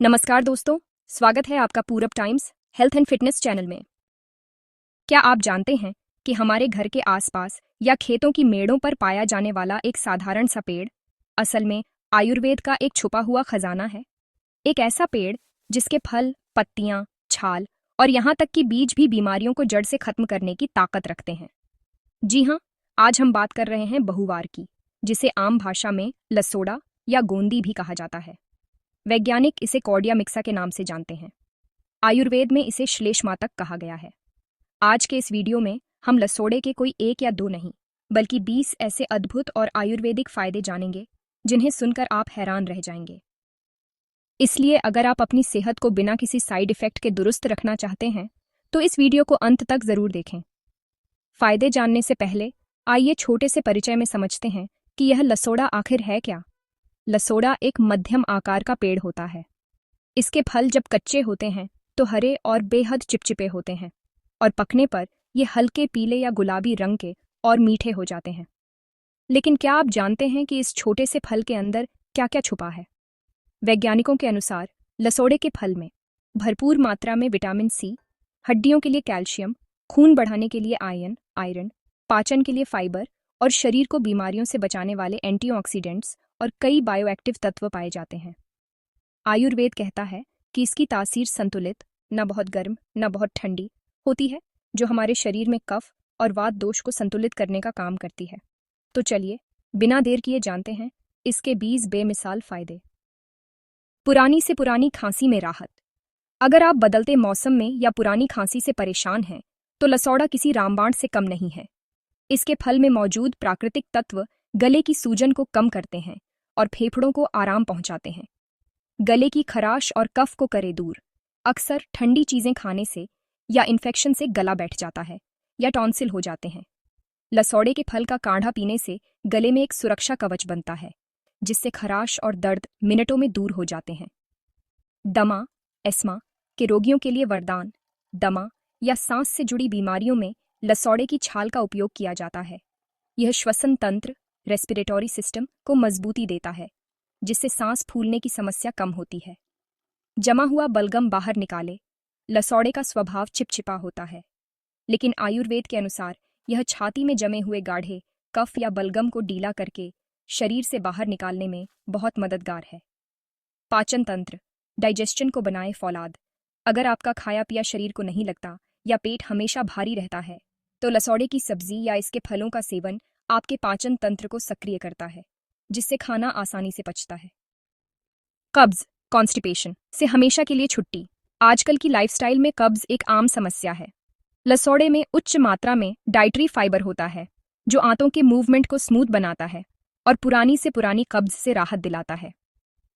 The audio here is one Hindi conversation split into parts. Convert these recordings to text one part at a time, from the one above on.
नमस्कार दोस्तों, स्वागत है आपका पूरब times health and fitness channel में। क्या आप जानते हैं कि हमारे घर के आसपास या खेतों की मेड़ों पर पाया जाने वाला एक साधारण सा पेड़ असल में आयुर्वेद का एक छुपा हुआ खजाना है। एक ऐसा पेड़ जिसके फल, पत्तियां, छाल और यहाँ तक कि बीज भी बीमारियों को जड़ से खत्म करने की ताकत रखते हैं। जी हाँ, आज हम बात कर रहे हैं बहुवार की, जिसे आम भाषा में लसोड़ा या गोंदी भी कहा जाता है। वैज्ञानिक इसे कॉर्डिया मिक्सा के नाम से जानते हैं। आयुर्वेद में इसे श्लेष्मातक कहा गया है। आज के इस वीडियो में हम लसोड़े के कोई एक या दो नहीं, बल्कि 20 ऐसे अद्भुत और आयुर्वेदिक फायदे जानेंगे जिन्हें सुनकर आप हैरान रह जाएंगे। इसलिए अगर आप अपनी सेहत को बिना किसी साइड इफेक्ट के दुरुस्त रखना चाहते हैं तो इस वीडियो को अंत तक जरूर देखें। फायदे जानने से पहले आइए छोटे से परिचय में समझते हैं कि यह लसोड़ा आखिर है क्या। लसोड़ा एक मध्यम आकार का पेड़ होता है। इसके फल जब कच्चे होते हैं तो हरे और बेहद चिपचिपे होते हैं और पकने पर ये हल्के पीले या गुलाबी रंग के और मीठे हो जाते हैं। लेकिन क्या आप जानते हैं कि इस छोटे से फल के अंदर क्या क्या छुपा है? वैज्ञानिकों के अनुसार लसोड़े के फल में भरपूर मात्रा में विटामिन सी, हड्डियों के लिए कैल्शियम, खून बढ़ाने के लिए आयरन, पाचन के लिए फाइबर और शरीर को बीमारियों से बचाने वाले एंटीऑक्सीडेंट्स और कई बायोएक्टिव तत्व पाए जाते हैं। आयुर्वेद कहता है कि इसकी तासीर संतुलित, न बहुत गर्म न बहुत ठंडी होती है, जो हमारे शरीर में कफ और वात दोष को संतुलित करने का काम करती है। तो चलिए बिना देर किए जानते हैं इसके 20 बेमिसाल फायदे। पुरानी से पुरानी खांसी में राहत। अगर आप बदलते मौसम में या पुरानी खांसी से परेशान हैं तो लसौड़ा किसी रामबाण से कम नहीं है। इसके फल में मौजूद प्राकृतिक तत्व गले की सूजन को कम करते हैं और फेफड़ों को आराम पहुंचाते हैं। गले की खराश और कफ को करे दूर। अक्सर ठंडी चीजें खाने से या इन्फेक्शन से गला बैठ जाता है या टॉन्सिल हो जाते हैं। लसौड़े के फल का काढ़ा पीने से गले में एक सुरक्षा कवच बनता है, जिससे खराश और दर्द मिनटों में दूर हो जाते हैं। दमा, एस्मा के रोगियों के लिए वरदान। दमा या सांस से जुड़ी बीमारियों में लसौड़े की छाल का उपयोग किया जाता है। यह श्वसन तंत्र, रेस्पिरेटरी सिस्टम को मजबूती देता है, जिससे सांस फूलने की समस्या कम होती है। जमा हुआ बलगम बाहर निकाले। लसौड़े का स्वभाव चिपचिपा होता है, लेकिन आयुर्वेद के अनुसार यह छाती में जमे हुए गाढ़े कफ या बलगम को ढीला करके शरीर से बाहर निकालने में बहुत मददगार है। पाचन तंत्र, डाइजेशन को बनाए फौलाद। अगर आपका खाया पिया शरीर को नहीं लगता या पेट हमेशा भारी रहता है तो लसौड़े की सब्जी या इसके फलों का सेवन आपके पाचन तंत्र को सक्रिय करता है, जिससे खाना आसानी से पचता है। कब्ज, कॉन्स्टिपेशन से हमेशा के लिए छुट्टी। आजकल की लाइफस्टाइल में कब्ज एक आम समस्या है। लसौड़े में उच्च मात्रा में डाइटरी फाइबर होता है, जो आंतों के मूवमेंट को स्मूथ बनाता है और पुरानी से पुरानी कब्ज से राहत दिलाता है।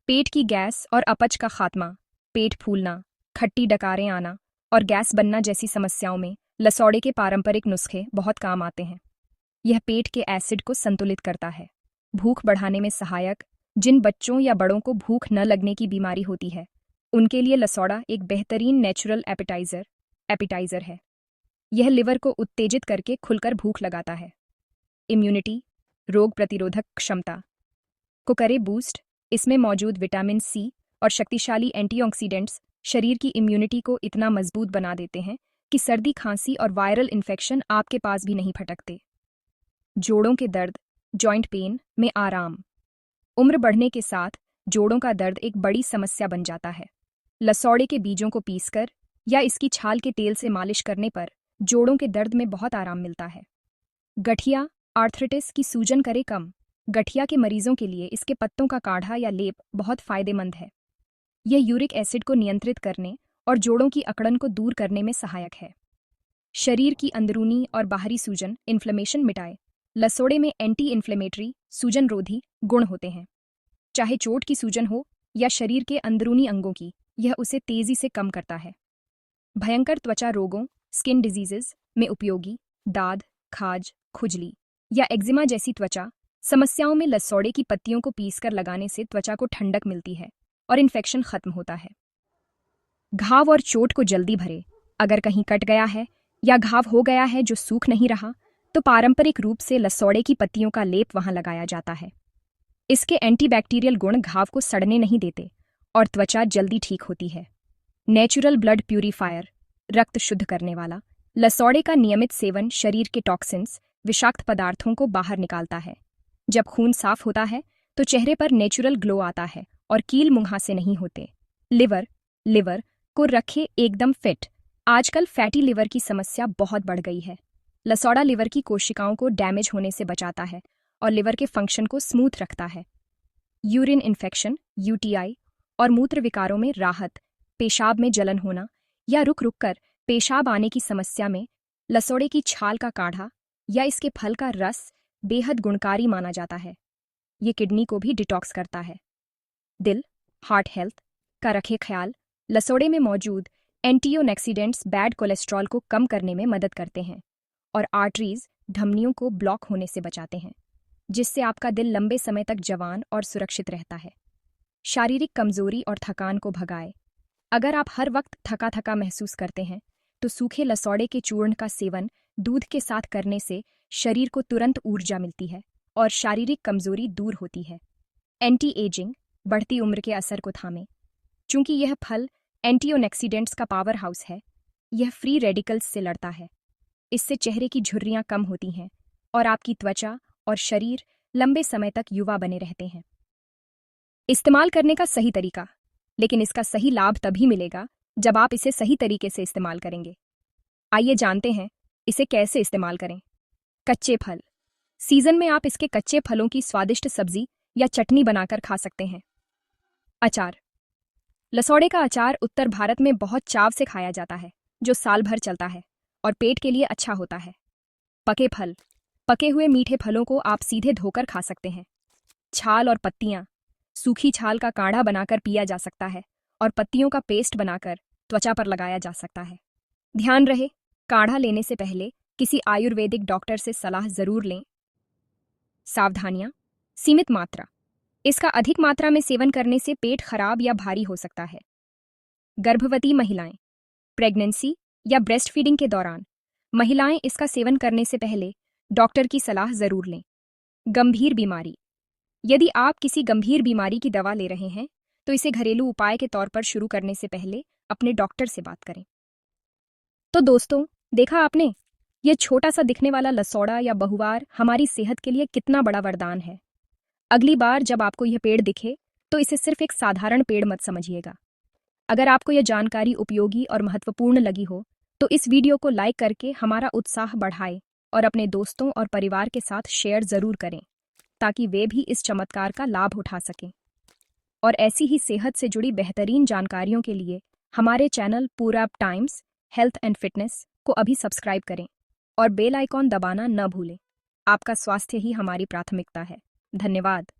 पेट की गैस और अपच का खात्मा, पेट फूलना, खट्टी डकारें आना और गैस बनना जैसी समस्याओं में लसौड़े के पारंपरिक नुस्खे बहुत काम आते हैं। यह पेट के एसिड को संतुलित करता है, भूख बढ़ाने में सहायक। जिन बच्चों या बड़ों को भूख न लगने की बीमारी होती है, उनके लिए लसौड़ा एक बेहतरीन नेचुरल एपिटाइजर है। यह लिवर को उत्तेजित करके खुलकर भूख लगाता है। इम्यूनिटी, रोग प्रतिरोधक क्षमता को करे बूस्ट। इसमें मौजूद विटामिन सी और शक्तिशाली एंटीऑक्सीडेंट्स शरीर की इम्यूनिटी को इतना मजबूत बना देते हैं कि सर्दी, खांसी और वायरल इन्फेक्शन आपके पास भी नहीं फटकते। जोड़ों के दर्द, जॉइंट पेन में आराम। उम्र बढ़ने के साथ जोड़ों का दर्द एक बड़ी समस्या बन जाता है। लसौड़े के बीजों को पीसकर या इसकी छाल के तेल से मालिश करने पर जोड़ों के दर्द में बहुत आराम मिलता है। गठिया, आर्थराइटिस की सूजन करे कम। गठिया के मरीजों के लिए इसके पत्तों का काढ़ा या लेप बहुत फायदेमंद है। यह यूरिक एसिड को नियंत्रित करने और जोड़ों की अकड़न को दूर करने में सहायक है। शरीर की अंदरूनी और बाहरी सूजन, इन्फ्लेमेशन मिटाए। लसौड़े में एंटी इन्फ्लेमेटरी, सूजन रोधी गुण होते हैं। चाहे चोट की सूजन हो या शरीर के अंदरूनी अंगों की, यह उसे तेजी से कम करता है। भयंकर त्वचा रोगों, स्किन डिजीजेज में उपयोगी। दाद, खाज, खुजली या एक्जिमा जैसी त्वचा समस्याओं में लसौड़े की पत्तियों को पीसकर लगाने से त्वचा को ठंडक मिलती है और इन्फेक्शन खत्म होता है। घाव और चोट को जल्दी भरे। अगर कहीं कट गया है या घाव हो गया है जो सूख नहीं रहा, तो पारंपरिक रूप से लसौड़े की पत्तियों का लेप वहां लगाया जाता है। इसके एंटीबैक्टीरियल गुण घाव को सड़ने नहीं देते और त्वचा जल्दी ठीक होती है। नेचुरल ब्लड प्यूरीफायर, रक्त शुद्ध करने वाला। लसौड़े का नियमित सेवन शरीर के टॉक्सिन्स, विषाक्त पदार्थों को बाहर निकालता है। जब खून साफ होता है तो चेहरे पर नेचुरल ग्लो आता है और कील मुहासे नहीं होते। लिवर को रखे एकदम फिट। आजकल फैटी लिवर की समस्या बहुत बढ़ गई है। लसौड़ा लिवर की कोशिकाओं को डैमेज होने से बचाता है और लिवर के फंक्शन को स्मूथ रखता है। यूरिन इन्फेक्शन, यूटीआई और मूत्र विकारों में राहत। पेशाब में जलन होना या रुक रुक कर पेशाब आने की समस्या में लसौड़े की छाल का काढ़ा या इसके फल का रस बेहद गुणकारी माना जाता है। ये किडनी को भी डिटॉक्स करता है। दिल, हार्ट हेल्थ का रखे ख्याल। लसौड़े में मौजूद एंटीओक्सीडेंट्स बैड कोलेस्ट्रॉल को कम करने में मदद करते हैं और आर्टरीज, धमनियों को ब्लॉक होने से बचाते हैं, जिससे आपका दिल लंबे समय तक जवान और सुरक्षित रहता है। शारीरिक कमजोरी और थकान को भगाए। अगर आप हर वक्त थका थका महसूस करते हैं तो सूखे लसौड़े के चूर्ण का सेवन दूध के साथ करने से शरीर को तुरंत ऊर्जा मिलती है और शारीरिक कमजोरी दूर होती है। एंटी एजिंग, बढ़ती उम्र के असर को थामे। चूंकि यह फल एंटीओक्सीडेंट्स का पावर हाउस है, यह फ्री रेडिकल्स से लड़ता है। इससे चेहरे की झुर्रियां कम होती हैं और आपकी त्वचा और शरीर लंबे समय तक युवा बने रहते हैं। इस्तेमाल करने का सही तरीका। लेकिन इसका सही लाभ तभी मिलेगा जब आप इसे सही तरीके से इस्तेमाल करेंगे। आइए जानते हैं इसे कैसे इस्तेमाल करें। कच्चे फल। सीजन में आप इसके कच्चे फलों की स्वादिष्ट सब्जी या चटनी बनाकर खा सकते हैं। अचार। लसौड़े का अचार उत्तर भारत में बहुत चाव से खाया जाता है, जो साल भर चलता है और पेट के लिए अच्छा होता है। पके फल। पके हुए मीठे फलों को आप सीधे धोकर खा सकते हैं। छाल और पत्तियां। सूखी छाल का काढ़ा बनाकर पिया जा सकता है और पत्तियों का पेस्ट बनाकर त्वचा पर लगाया जा सकता है। ध्यान रहे, काढ़ा लेने से पहले किसी आयुर्वेदिक डॉक्टर से सलाह जरूर लें। सावधानियां। सीमित मात्रा। इसका अधिक मात्रा में सेवन करने से पेट खराब या भारी हो सकता है। गर्भवती महिलाएं। प्रेगनेंसी या ब्रेस्ट फीडिंग के दौरान महिलाएं इसका सेवन करने से पहले डॉक्टर की सलाह जरूर लें। गंभीर बीमारी। यदि आप किसी गंभीर बीमारी की दवा ले रहे हैं तो इसे घरेलू उपाय के तौर पर शुरू करने से पहले अपने डॉक्टर से बात करें। तो दोस्तों, देखा आपने, यह छोटा सा दिखने वाला लसौड़ा या बहुवार हमारी सेहत के लिए कितना बड़ा वरदान है। अगली बार जब आपको यह पेड़ दिखे तो इसे सिर्फ एक साधारण पेड़ मत समझिएगा। अगर आपको यह जानकारी उपयोगी और महत्वपूर्ण लगी हो तो इस वीडियो को लाइक करके हमारा उत्साह बढ़ाएं और अपने दोस्तों और परिवार के साथ शेयर जरूर करें ताकि वे भी इस चमत्कार का लाभ उठा सकें। और ऐसी ही सेहत से जुड़ी बेहतरीन जानकारियों के लिए हमारे चैनल पूरब टाइम्स हेल्थ एंड फिटनेस को अभी सब्सक्राइब करें और बेल आइकॉन दबाना न भूलें। आपका स्वास्थ्य ही हमारी प्राथमिकता है। धन्यवाद।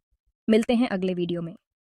मिलते हैं अगले वीडियो में।